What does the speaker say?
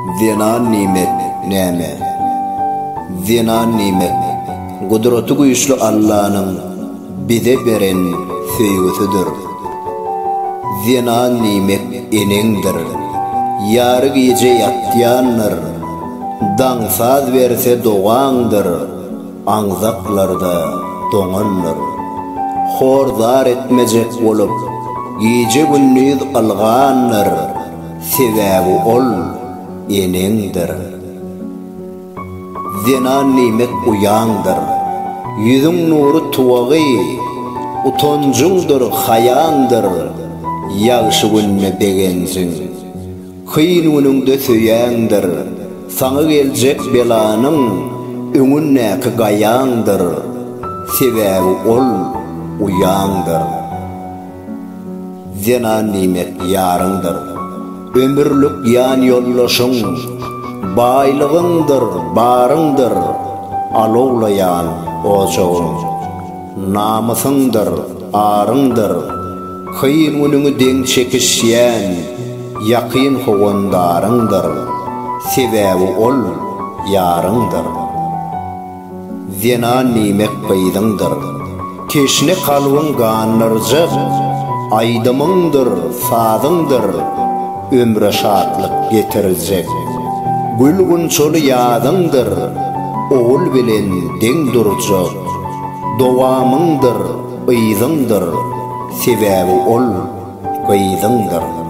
Zinan nimet näme? Zinan nimet gudrety güýçli Allah'nyň bize beren söýgüsidir. Zinan nimet eneňdir. Ýary gece ýatýanlar, daňsaz berse dogaňdyr. Aňzaklarda doňanlar. Horzar etmejek bolup, gece gündüz alganlar. Sebäbi ol eneňdir. Zinan nimet uyandır. Yüzün nuru tuwagy, utonjundur hayandır. Ýagşy günne degensiň, kyn günüňde söýäňdir. Saňa geljek belanyň öňündäki gaýandyr. Sebäbi ol uyandır. Zinan nimet ýaryňdyr. Ömürlük ýan ýollaşyň, baýlygyňdyr, baryňdyr. Alowlayan ojagyň, namysyňdyr, aryňdyr. Kyn günüňi deň çekişýän, ýakyn howandaryňdyr. Sebäbi ol ýaryňdyr. Zinan nimet paýdyňdyr. Keşne kalbyň ganlarjak, aýdymyňdyr, sadyňdyr. Ömre şatlyk getirecek. Gülgün çolu ýadyňdyr. Oğul bilen deň durjak. Dowamyňdyr, ýyzyňdyr. Sebäbi ol gyýzyňdyr.